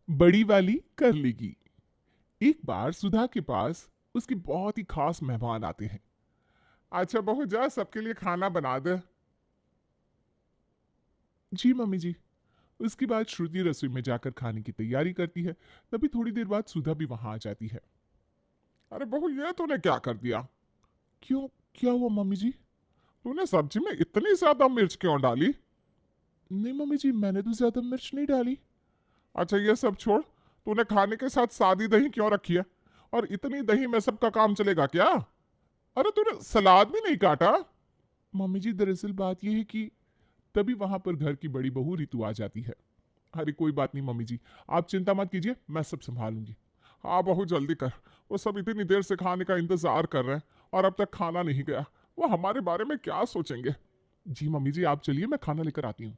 बड़ी वाली कर लेगी। एक बार सुधा के पास उसके बहुत ही खास मेहमान आते हैं। अच्छा बहू, जा सबके लिए खाना बना दे। जी मम्मी जी। उसके बाद श्रुति रसोई में जाकर खाने की तैयारी करती है। तभी थोड़ी देर बाद सुधा भी वहां आ जाती है। अरे बहू, ये तूने क्या कर दिया? क्यों? क्या हुआ मम्मी जी? तूने सब्जी में इतनी ज्यादा मिर्च क्यों डाली? नहीं मम्मी जी, मैंने तो ज्यादा मिर्च नहीं डाली। अच्छा ये सब छोड़, तूने खाने के साथ सादी दही क्यों रखी है? और इतनी दही में सबका काम चलेगा क्या? अरे तूने सलाद भी नहीं काटा? मम्मी जी, दरअसल बात यह है कि तभी वहां पर घर की बड़ी बहू रितु आ जाती है। अरे कोई बात नहीं मम्मी जी, आप चिंता मत कीजिए, मैं सब संभालूंगी। हाँ बहू जल्दी कर, वो सब इतनी देर से खाने का इंतजार कर रहे हैं और अब तक खाना नहीं गया। वो हमारे बारे में क्या सोचेंगे? जी मम्मी जी, आप चलिए, मैं खाना लेकर आती हूँ।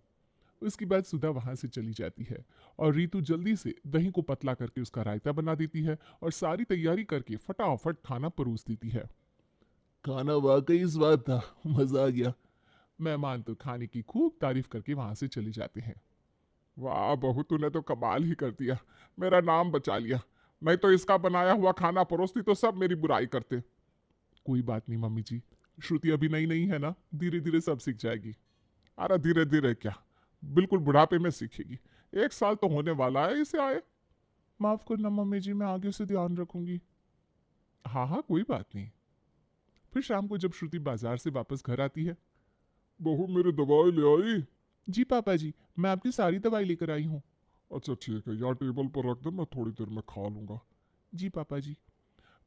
उसके बाद सुधा वहां से चली जाती है और रीतू जल्दी से दही को पतला करके उसका रायता बना देती है और सारी तैयारी करके फटाफट खाना परोस देती है। खाना वाकई स्वाद था, मजा आ गया। मेहमान तो खाने की खूब तारीफ करके वहां से चले जाते हैं। वाह बहू, तूने तो कमाल ही कर दिया, मेरा नाम बचा लिया। नहीं तो इसका बनाया हुआ खाना परोसती तो सब मेरी बुराई करते। कोई बात नहीं मम्मी जी, श्रुति अभी नई नई है ना, धीरे धीरे सब सीख जाएगी। अरे धीरे धीरे क्या, बिल्कुल बुढ़ापे में सीखेगी। 1 साल तो होने वाला है इसे आए। माफ करना मम्मी जी, मैं आगे से ध्यान रखूंगी। हाँ हाँ, कोई बात नहीं। फिर शाम को जब श्रुति बाजार से वापस घर आती है। बहू मेरी दवाई ले आई? जी पापा जी, मैं आपकी सारी दवाई लेकर आई हूँ। अच्छा ठीक है, यहाँ टेबल पर रख दे, मैं थोड़ी देर में खा लूंगा। जी पापा जी।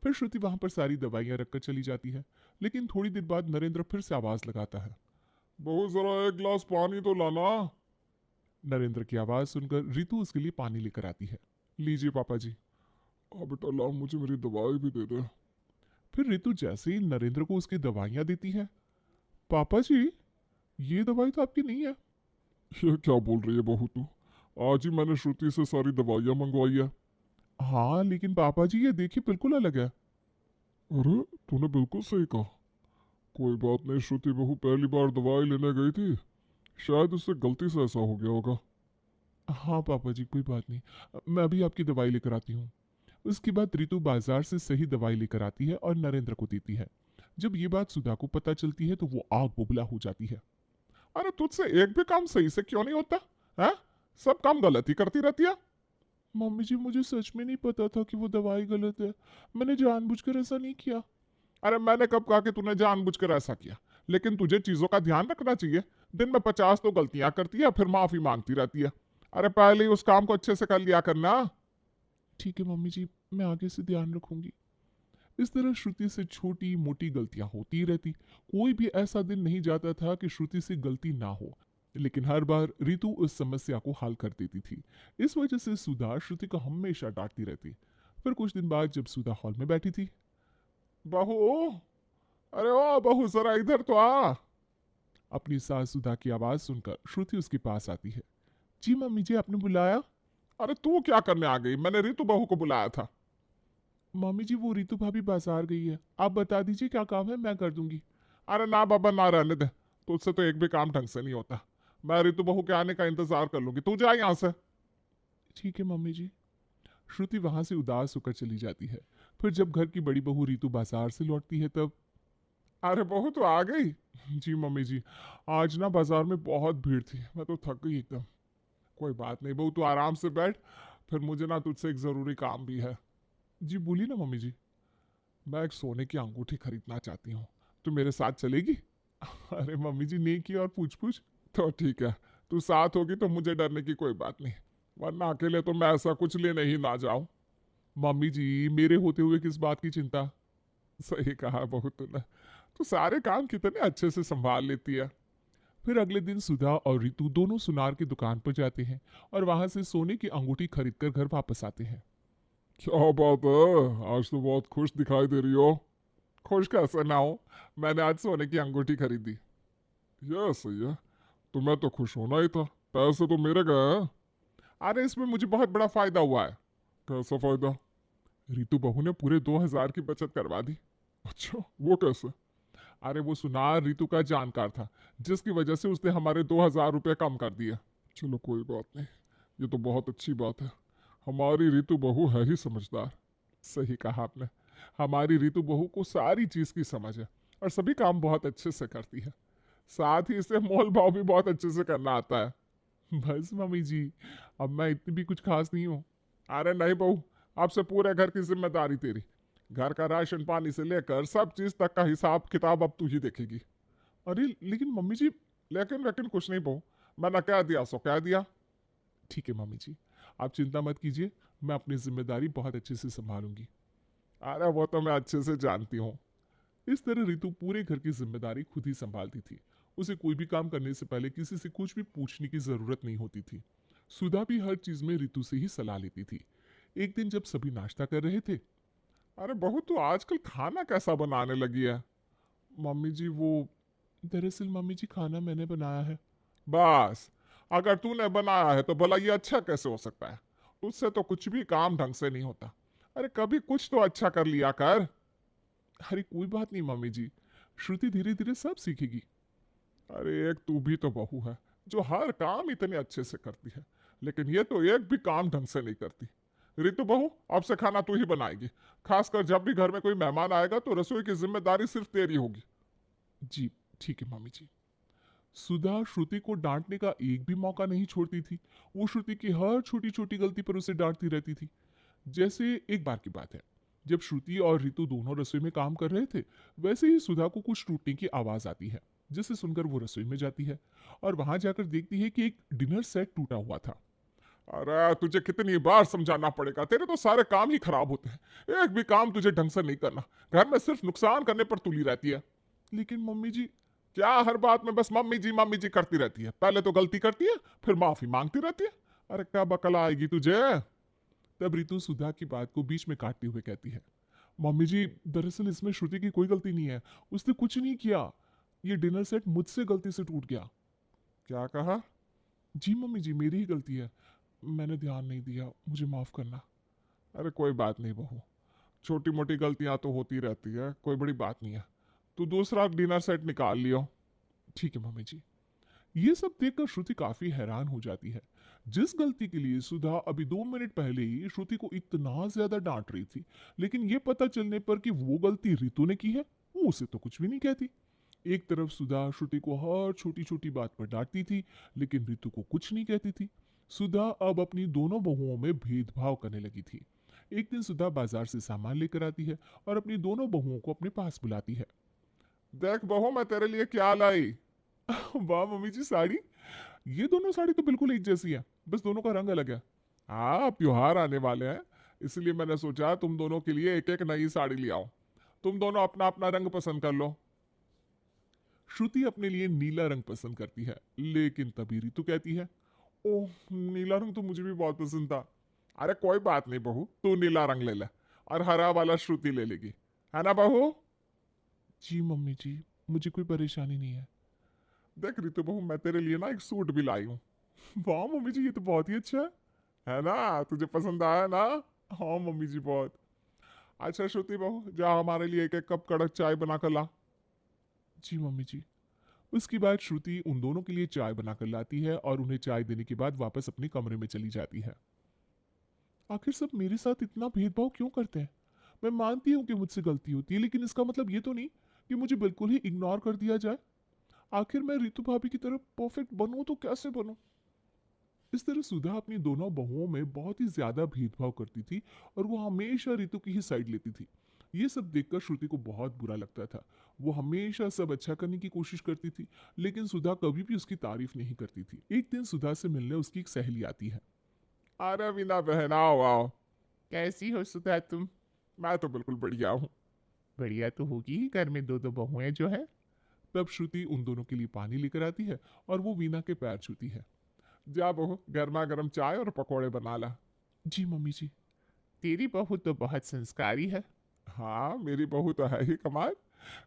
फिर श्रुति वहां पर सारी दवाइयां रखकर चली जाती है। लेकिन थोड़ी देर बाद नरेंद्र फिर से आवाज लगाता है। बहू जरा एक गिलास पानी तो लाना। नरेंद्र की आवाज सुनकर रितु उसके लिए पानी लेकर आती है। लीजिए पापा जी। हाँ बेटा लाओ, मुझे मेरी दवाई भी दे दे। फिर रितु जैसे ही नरेंद्र को उसकी दवाइयां देती है। पापा जी, ये दवाई तो आपकी नहीं है। ये क्या बोल रही है बहू तू? आज ही मैंने श्रुति से सारी दवाइयां मंगवाई है। हाँ लेकिन पापा जी, ये देखिए बिल्कुल अलग है। अरे तूने बिल्कुल सही कहा। कोई बात नहीं, श्रुति बहू पहली बार दवाई लेने गई थी, शायद उससे गलती से ऐसा हो गया होगा। हाँ पापा जी, कोई बात नहीं, मैं अभी आपकी दवाई लेकर आती हूँ। उसके बाद रितु बाजार से सही दवाई लेकर आती है और नरेंद्र को देती है। जब ये बात सुधा को पता चलती है तो वो आग बुबला हो जाती है। अरे तुझसे एक भी काम सही से क्यों नहीं होता है? सब काम गलत ही करती रहती है। मम्मी जी, मुझे सच में नहीं पता था कि वो दवाई गलत है। मैंने जानबूझकर ऐसा नहीं किया। अरे मैंने कब कहा कि तूने जानबूझकर ऐसा किया? लेकिन तुझे चीजों का ध्यान रखना चाहिए। दिन में 50 तो गलतियां करती है, फिर माफी मांगती रहती है। अरे पहले ही उस काम को अच्छे से कर लिया करना। ठीक है मम्मी जी, मैं आगे से ध्यान रखूंगी। इस तरह श्रुति से छोटी मोटी गलतियां होती रहती। कोई भी ऐसा दिन नहीं जाता था कि श्रुति से गलती ना हो। लेकिन हर बार रितु उस समस्या को हल कर देती थी। इस वजह से सुधा श्रुति को हमेशा डांटती रहती। फिर कुछ दिन बाद जब सुधा हॉल में बैठी थी। बहू, अरे ओ बहू जरा इधर तो आ। अपनी सास सुधा की आवाज सुनकर श्रुति उसके पास आती है। जी मम्मी जी, आपने बुलाया? अरे तू क्या करने आ गई? मैंने रितु बहू को बुलाया था। मम्मी जी, वो रितु भाभी बाजार गई है, आप बता दीजिए क्या काम है, मैं कर दूंगी। अरे ना बाबा ना, रहने दे, तुझसे तो एक भी काम ढंग से नहीं होता। मैं रितु बहू के आने का इंतजार कर लूंगी, तू जा यहाँ से। ठीक है मम्मी जी। श्रुति वहां से उदास होकर चली जाती है। फिर जब घर की बड़ी बहू रितु बाजार से लौटती है तब। अरे बहू तो आ गई? जी मम्मी जी, आज ना बाजार में बहुत भीड़ थी, मैं तो थक गई एकदम। कोई बात नहीं बहू, तू आराम से बैठ, फिर मुझे ना तुझसे एक जरूरी काम भी है। जी बोलिए ना मम्मी जी। मैं एक सोने की अंगूठी खरीदना चाहती हूँ, तू मेरे साथ चलेगी? अरे मम्मी जी, नेकी और पूछ पूछ। तो ठीक है, तू साथ होगी तो मुझे डरने की कोई बात नहीं, वरना अकेले तो मैं ऐसा कुछ लेने ही ना जाऊं। मम्मी जी, मेरे होते हुए किस बात की चिंता? सही कहा बहू तूने, तू सारे काम कितने अच्छे से संभाल लेती है। फिर अगले दिन सुधा और रितु दोनों सुनार की दुकान पर जाते हैं और वहां से सोने की अंगूठी खरीदकर घर वापस आते हैं। क्या बात है, आज तो बहुत खुश दिखाई दे रही हो। खुश कैसे ना हो, मैंने आज सोने की अंगूठी खरीदी। यह सही है, तुम्हें तो खुश होना ही था, पैसे तो मेरे गए हैं। अरे इसमें मुझे बहुत बड़ा फायदा हुआ है। कैसा फायदा? रितु बहू ने पूरे 2,000 की बचत करवा दी। अच्छा, वो कैसे? अरे वो सुनार रितु का जानकार था, जिसकी वजह से उसने हमारे 2,000 रुपये कम कर दिए। चलो कोई बात नहीं, ये तो बहुत अच्छी बात है। हमारी ऋतु बहू है ही समझदार। सही कहा आपने। हमारी ऋतु बहू को सारी चीज की समझ है और सभी काम बहुत अच्छे से करती है। साथ ही इसे मोल भाव भी बहुत अच्छे से करना आता है। बस मम्मी जी, अब मैं इतनी भी कुछ खास नहीं हूँ। अरे नहीं बहू, अब से पूरे घर की जिम्मेदारी तेरी। घर का राशन पानी से लेकर सब चीज तक का हिसाब किताब अब तू ही देखेगी। अरे लेकिन मम्मी जी, लेकिन लेकिन कुछ नहीं बहू, मैंने कह दिया सो कह दिया। ठीक है मम्मी जी, आप चिंता मत कीजिए, मैं अपनी जिम्मेदारी बहुत अच्छे से संभालूंगी। अरे वो तो मैं अच्छे से जानती हूँ। इस तरह रितु पूरे घर की जिम्मेदारी खुद ही संभालती थी। उसे कोई भी काम करने से पहले किसी से कुछ भी पूछने की जरूरत नहीं होती थी। सुधा भी हर चीज में रितु से ही सलाह लेती थी। एक दिन जब सभी नाश्ता कर रहे थे, अरे बहू तू आजकल खाना कैसा बनाने लगी है? मम्मी जी वो, दरअसल मम्मी जी खाना मैंने बनाया है। बस, अगर तूने बनाया है तो भला ये अच्छा कैसे हो सकता है? उससे तो कुछ भी काम ढंग से नहीं होता। अरे कभी कुछ तो अच्छा कर लिया कर। अरे कोई बात नहीं मम्मी जी, श्रुति धीरे धीरे सब सीखेगी। अरे एक तू भी तो बहू है जो हर काम इतने अच्छे से करती है, लेकिन ये तो एक भी काम ढंग से नहीं करती। रितु बहू, अब से खाना तू ही बनाएगी। खासकर जब भी घर में कोई मेहमान आएगा तो रसोई की जिम्मेदारी सिर्फ तेरी होगी। जी ठीक है मम्मी जी। सुधा श्रुति को डांटने का एक भी मौका नहीं छोड़ती थी। वो श्रुति की हर छोटी छोटी गलती पर उसे डांटती रहती थी। जैसे एक बार की बात है, जब श्रुति और रितु दोनों रसोई में काम कर रहे थे, वैसे ही सुधा को कुछ टूटने की आवाज आती है, जिसे सुनकर वो रसोई में जाती है और वहां जाकर देखती है कि एक डिनर सेट टूटा हुआ था। अरे तुझे कितनी बार समझाना पड़ेगा, तेरे तो सारे काम ही खराब होते हैं। एक भी काम तुझे ढंग से नहीं करना, घर में सिर्फ नुकसान करने पर तुली रहती है। लेकिन मम्मी जी, क्या हर बात में बस मम्मी जी करती रहती है? पहले तो गलती करती है, फिर माफी मांगती रहती है। अरे क्या बकल आएगी तुझे? तब रितु सुधा की बात को बीच में काटते हुए कहती है, मम्मी जी दरअसल इसमें श्रुति की कोई गलती नहीं है। उसने कुछ नहीं किया, ये डिनर सेट मुझसे गलती से टूट गया। क्या कहा? जी मम्मी जी, मेरी ही गलती है, मैंने ध्यान नहीं दिया, मुझे माफ करना। अरे कोई बात नहीं बहू, छोटी मोटी गलतियां तो होती रहती है, कोई बड़ी बात नहीं है। तू दूसरा डिनर सेट निकाल लियो। ठीक है मम्मी जी। ये सब देखकर श्रुति काफी हैरान हो जाती है। जिस गलती के लिए सुधा अभी 2 मिनट पहले ही श्रुति को इतना ज्यादा डांट रही थी, लेकिन ये पता चलने पर कि वो गलती रितु ने की है, वो उसे तो कुछ भी नहीं कहती। एक तरफ सुधा श्रुति को हर छोटी छोटी बात पर डांटती थी, लेकिन रितु को कुछ नहीं कहती थी। सुधा अब अपनी दोनों बहुओं में भेदभाव करने लगी थी। एक दिन सुधा बाजार से सामान लेकर आती है और अपनी दोनों बहुओं को अपने पास बुलाती है। देख बहू, मैं तेरे लिए क्या लाई। वाह मम्मी जी, साड़ी! ये दोनों साड़ी तो बिल्कुल एक जैसी है, बस दोनों का रंग अलग है। हाँ, त्योहार आने वाले हैं, इसलिए मैंने सोचा तुम दोनों के लिए एक एक नई साड़ी ले आओ। तुम दोनों अपना अपना रंग पसंद कर लो। श्रुति अपने लिए नीला रंग पसंद करती है, लेकिन तभी रितु कहती है, ओह नीला रंग तो मुझे भी बहुत पसंद था। अरे कोई बात नहीं बहू, तू नीला रंग ले ले और हरा वाला श्रुति ले लेगी, है ना बहू? जी मम्मी जी, मुझे कोई परेशानी नहीं है। देख रितु बहू, मैं तेरे लिए ना एक सूट भी लाई हूँ। वाह मम्मी जी, ये तो बहुत ही अच्छा है ना? तुझे पसंद आया ना? हाँ मम्मी जी, बहुत। अच्छा श्रुति बहू, जा हमारे लिए एक एक कप कड़क चाय बना कर ला। जी मम्मी जी। उसके बाद श्रुति उन दोनों के लिए चाय बनाकर लाती है और उन्हें चाय देने के बाद वापस अपने कमरे में चली जाती है। आखिर सब मेरे साथ इतना भेदभाव क्यों करते हैं? मैं मानती हूँ कि मुझसे गलती होती है, लेकिन इसका मतलब ये तो नहीं कि मुझे बिल्कुल ही इग्नोर कर दिया जाए। आखिर मैं रितु भाभी की तरह परफेक्ट बनूं तो कैसे बनूं? इस तरह सुधा अपनी दोनों बहुओं में बहुत ही ज्यादा भेदभाव करती थी और वो हमेशा रितु की ही साइड लेती थी। ये सब देखकर श्रुति को बहुत बुरा लगता था। वो हमेशा सब अच्छा करने की कोशिश करती थी, लेकिन सुधा कभी भी उसकी तारीफ नहीं करती थी। एक दिन सुधा से मिलने उसकी एक सहेली आती है। अरे वीना बहन, आओ आओ। कैसी हो सुधा तुम? मैं तो बिल्कुल बढ़िया हूँ। बढ़िया तो होगी ही, घर में दो दो बहुएं जो है। तब श्रुति उन दोनों के लिए पानी लेकर आती है और वो वीना के पैर छूती है। जा बहू, गर्मा गर्म चाय और पकोड़े बना ला। जी मम्मी जी। तेरी बहू तो बहुत संस्कारी है। हाँ, मेरी बहू तो है ही कमाल।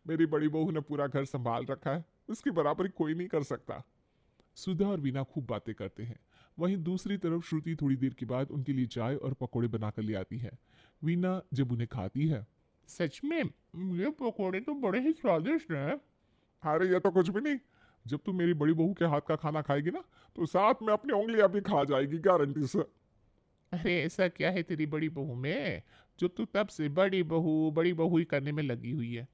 मेरी बड़ी बहू ने पूरा घर संभाल रखा है, उसकी बराबरी कोई नहीं कर सकता। सुधा और वीना खूब बातें करते हैं। वहीं दूसरी तरफ श्रुति थोड़ी देर के बाद उनके लिए चाय और पकोड़े बनाकर ले आती है। वीना जब उन्हें खाती है, सच में ये पकोड़े तो बड़े ही स्वादिष्ट हैं। अरे ये तो कुछ भी नहीं। जब तू मेरी बड़ी बहू के हाथ का खाना खाएगी ना, तो साथ में अपनी उंगलियां भी खा जाएगी, गारंटी से। अरे ऐसा क्या है तेरी बड़ी बहू में जो तू तब से बड़ी बहू ही करने में लगी हुई है?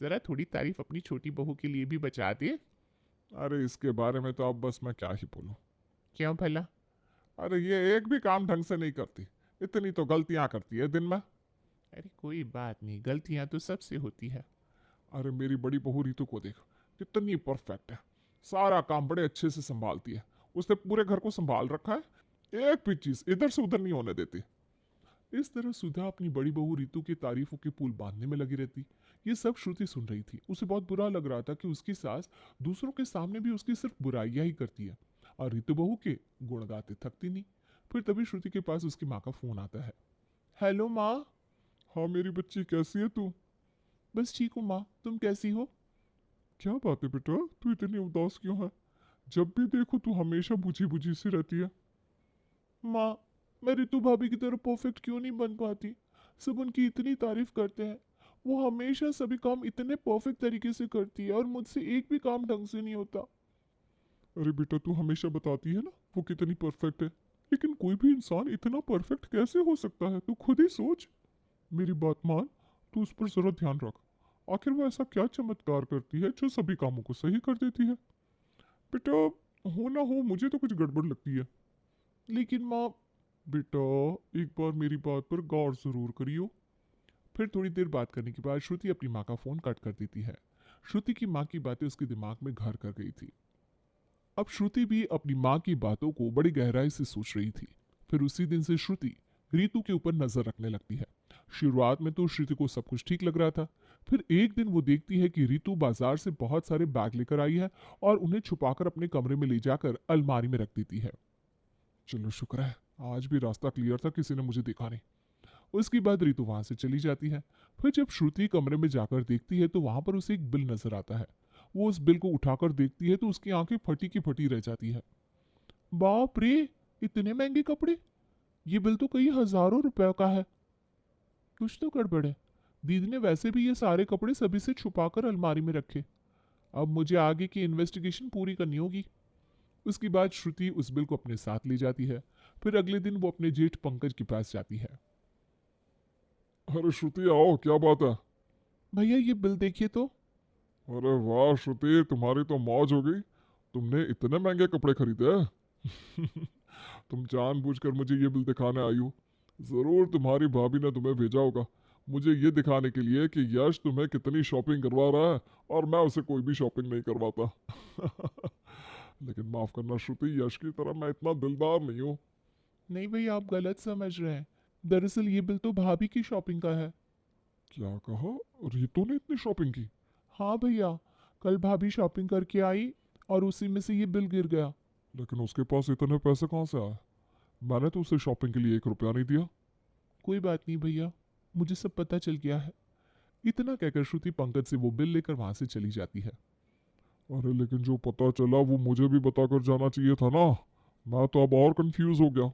जरा थोड़ी तारीफ अपनी छोटी बहू के लिए भी बचा दे। अरे इसके बारे में तो अब बस मैं क्या ही बोलूं। क्यों भला? अरे ये एक भी काम ढंग से नहीं करती, इतनी तो गलतियां करती है दिन में। अरे कोई बात नहीं, गलतियां तो सबसे होती है। अरे मेरी बड़ी बहू रितु को देख, कितनी परफेक्ट है, सारा काम बड़े अच्छे से संभालती है। उसने पूरे घर को संभाल रखा है, एक भी चीज इधर से उधर नहीं होने देती। इस तरह सुधा अपनी बड़ी बहू रितु की तारीफों के पुल बांधने में लगी रहती। ये सब श्रुति सुन रही थी। उसे बहुत बुरा लग रहा था कि उसकी सास दूसरों के सामने भी उसकी सिर्फ बुराइयां ही करती है और रितु बहू के गुण गाते थकती नहीं। फिर तभी श्रुति के पास उसकी माँ का फोन आता है। हेलो माँ। हाँ मेरी बच्ची, कैसी है तू? बस ठीक हूँ माँ, तुम कैसी हो? क्या बात है बेटा, तू इतनी उदास क्यों है? जब भी देखो तू हमेशा बुझी बुझी सी रहती है। माँ, मैं रितु भाभी की तरह परफेक्ट क्यों नहीं बन पाती? सब उनकी इतनी तारीफ करते हैं। वो हमेशा सभी काम इतने परफेक्ट तरीके से करती है और मुझसे एक भी काम ढंग से नहीं होता। अरे बेटा, तू हमेशा बताती है ना वो कितनी परफेक्ट है, लेकिन कोई भी इंसान इतना परफेक्ट कैसे हो सकता है? तू खुद ही सोच। मेरी बात मान, तू उस पर जरा ध्यान रख। आखिर वो ऐसा क्या चमत्कार करती है जो सभी कामों को सही कर देती है? बेटा, हो ना हो मुझे तो कुछ गड़बड़ लगती है। लेकिन माँ। बेटा, एक बार मेरी बात पर गौर जरूर करियो। फिर थोड़ी देर बात करने के बाद श्रुति अपनी माँ का फोन कट कर देती है। श्रुति की माँ की बातें उसके दिमाग में घर कर गई थी। अब श्रुति भी अपनी माँ की बातों को बड़ी गहराई से सोच रही थी। फिर उसी दिन से श्रुति रितु के ऊपर नजर रखने लगती है। शुरुआत में तो श्रुति को सब कुछ ठीक लग रहा था। फिर एक दिन वो देखती है कि रितु बाजार से बहुत सारे बैग लेकर आई है और उन्हें छुपाकर अपने कमरे में ले जाकर अलमारी में रख देती है। चलो शुक्र है, आज भी रास्ता क्लियर था, किसी ने मुझे देखा नहीं। उसके बाद रितु वहां से चली जाती है। फिर जब श्रुति कमरे में जाकर देखती है तो वहां पर उसे एक बिल नजर आता है। वो उस बिल को उठाकर देखती है तो उसकी आंखें फटी की फटी रह जाती है। बाप रे, इतने महंगे कपड़े! ये बिल तो कई हजारों रुपए का है। कुछ तो गड़बड़ है। दीदी ने वैसे भी ये सारे कपड़े सभी से छुपाकर अलमारी में रखे। अब मुझे आगे की इन्वेस्टिगेशन पूरी करनी होगी। उसके बाद श्रुति उस बिल को अपने साथ ले जाती है। फिर अगले दिन वो अपने जेठ पंकज के पास जाती है। अरे श्रुति, आओ, क्या बात है? भैया ये बिल देखिए तो। अरे वाह श्रुति, तुम्हारी तो मौज हो गई। तुमने इतने महंगे कपड़े खरीदे हैं। तुम जानबूझकर मुझे ये बिल दिखाने आई हो। जरूर तुम्हारी भाभी ने तुम्हें भेजा होगा, मुझे ये दिखाने के लिए कि यश तुम्हें कितनी शॉपिंग करवा रहा है और मैं उसे कोई भी शॉपिंग नहीं करवाता। लेकिन माफ करना श्रुति, यश की तरह मैं इतना दिलदार नहीं हूँ। नहीं भैया, आप गलत समझ रहे हैं। दरअसल ये बिल तो भाभी की शॉपिंग का है। क्या कहा? रितु ने इतनी शॉपिंग की? हाँ भैया, कल भाभी शॉपिंग करके आई और उसी में से ये बिल गिर गया। लेकिन उसके पास इतने पैसे कहाँ से आए? मैंने तो उसे शॉपिंग के लिए 1 रुपया नहीं दिया। कोई बात नहीं भैया, मुझे सब पता चल गया है। इतना कहकर श्रुति पंकज से वो बिल लेकर वहां से चली जाती है। अरे लेकिन जो पता चला वो मुझे भी बताकर जाना चाहिए था ना। मैं तो अब और कंफ्यूज हो गया।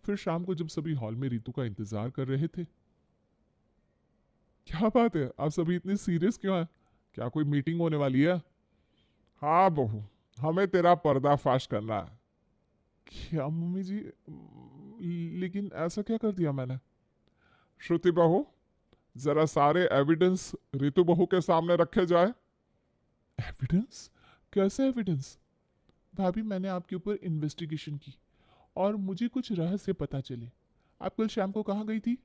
फिर शाम को जब सभी हॉल में रितु का इंतजार कर रहे थे। क्या बात है, आप सभी इतने सीरियस क्यों हैं? क्या कोई मीटिंग होने वाली है? हाँ बहू, हमें तेरा पर्दाफाश करना है। क्या मम्मी जी? लेकिन ऐसा क्या कर दिया मैंने? श्रुति बहू, जरा सारे एविडेंस रितु बहू के सामने रखे जाए। एविडेंस? कैसे एविडेंस? भाभी, मैंने आपके ऊपर इन्वेस्टिगेशन की और मुझे कुछ रहस्य पता चले। आप कल शाम को कहाँ गई थी?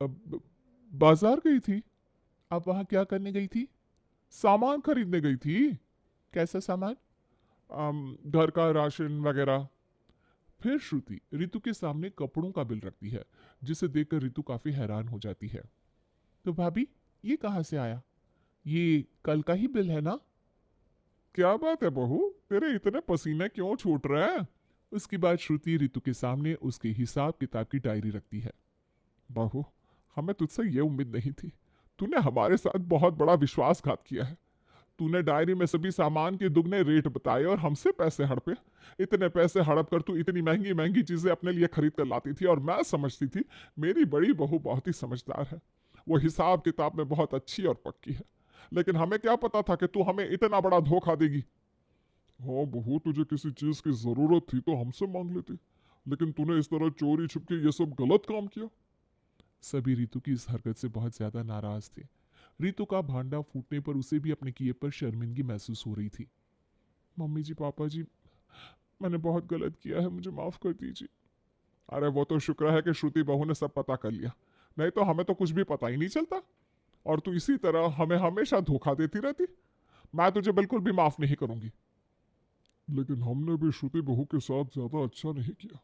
अब बाजार गई थी। आप वहां क्या करने गई थी? सामान खरीदने गई थी। कैसा सामान? घर का राशन वगैरह। फिर श्रुति रितु के सामने कपड़ों का बिल रखती है, जिसे देखकर रितु काफी हैरान हो जाती है। तो भाभी, ये कहाँ से आया? ये कल का ही बिल है ना? क्या बात है बहू, तेरे इतने पसीने क्यों छूट रहे हैं? उसके बाद श्रुति रितु के सामने उसके हिसाब किताब की डायरी रखती है। बहू, हमें तुझसे ये उम्मीद नहीं थी। तूने हमारे साथ बहुत बड़ा विश्वासघात किया है। तूने डायरी में सभी सामान के दुगने रेट बताए और हमसे पैसे हड़पे। इतने पैसे हड़प कर तू इतनी महंगी महंगी चीजें अपने लिए खरीद कर लाती थी और मैं समझती थी मेरी बड़ी बहू बहुत ही समझदार है, वो हिसाब किताब में बहुत अच्छी और पक्की है। लेकिन हमें क्या पता था कि तू हमें इतना बड़ा धोखा देगी। हाँ बहू, तुझे किसी चीज की जरूरत थी तो हमसे मांग लेती। लेकिन तूने इस तरह चोरी छिपके ये सब गलत काम किया। सभी रितु की इस हरकत से बहुत ज्यादा नाराज थे। रितु का भांडा फूटने पर उसे भी अपने किए पर शर्मिंदगी महसूस हो रही थी। मम्मी जी, पापा जी, मैंने बहुत गलत किया है, मुझे माफ कर दीजिए। अरे वो तो शुक्र है कि श्रुति बहू ने सब पता कर लिया, नहीं तो हमें तो कुछ भी पता ही नहीं चलता। और तू इसी तरह हमें हमेशा धोखा देती रहती। मैं तुझे बिल्कुल भी माफ नहीं करूंगी। लेकिन हमने भी श्रुति बहू के साथ ज्यादा अच्छा नहीं किया,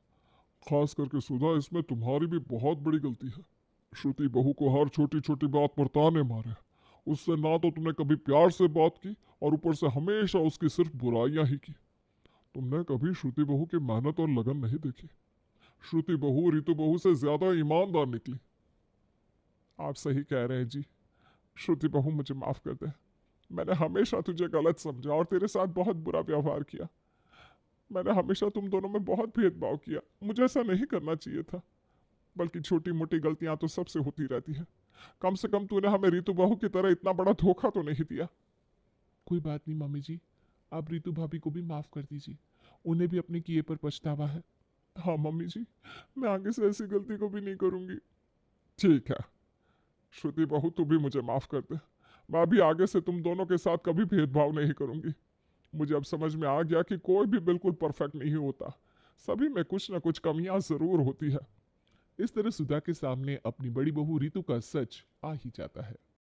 खास करके सुधा, इसमें तुम्हारी भी बहुत बड़ी गलती है। श्रुति बहू को हर छोटी छोटी बात पर ताने मारे, उससे ना तो तुमने कभी प्यार से बात की और ऊपर से हमेशा उसकी सिर्फ बुराइयां ही की। तुमने कभी श्रुति बहू की मेहनत और लगन नहीं देखी। श्रुति बहू रितु बहू से ज्यादा ईमानदार निकली। आप सही कह रहे हैं जी। श्रुति बहू, मुझे माफ कर दे। मैंने हमेशा तुझे गलत समझा और तेरे साथ बहुत बुरा व्यवहार किया। मैंने हमेशा तुम दोनों में बहुत भेदभाव किया, मुझे ऐसा नहीं करना चाहिए था। बल्कि छोटी मोटी गलतियां तो सबसे होती रहती है। कम से कम तूने हमें रितु बहू की तरह इतना बड़ा धोखा तो नहीं दिया। कोई बात नहीं मम्मी जी, आप रितु भाभी को भी माफ कर दीजिए। उन्हें भी अपने किए पर पछतावा है। हाँ मम्मी जी, मैं आगे से ऐसी गलती को भी नहीं करूंगी। ठीक है श्रुति बहू, तू भी मुझे माफ कर दे। मैं भी आगे से तुम दोनों के साथ कभी भेदभाव नहीं करूंगी। मुझे अब समझ में आ गया कि कोई भी बिल्कुल परफेक्ट नहीं होता, सभी में कुछ ना कुछ कमियां जरूर होती है। इस तरह सुधा के सामने अपनी बड़ी बहू रितु का सच आ ही जाता है।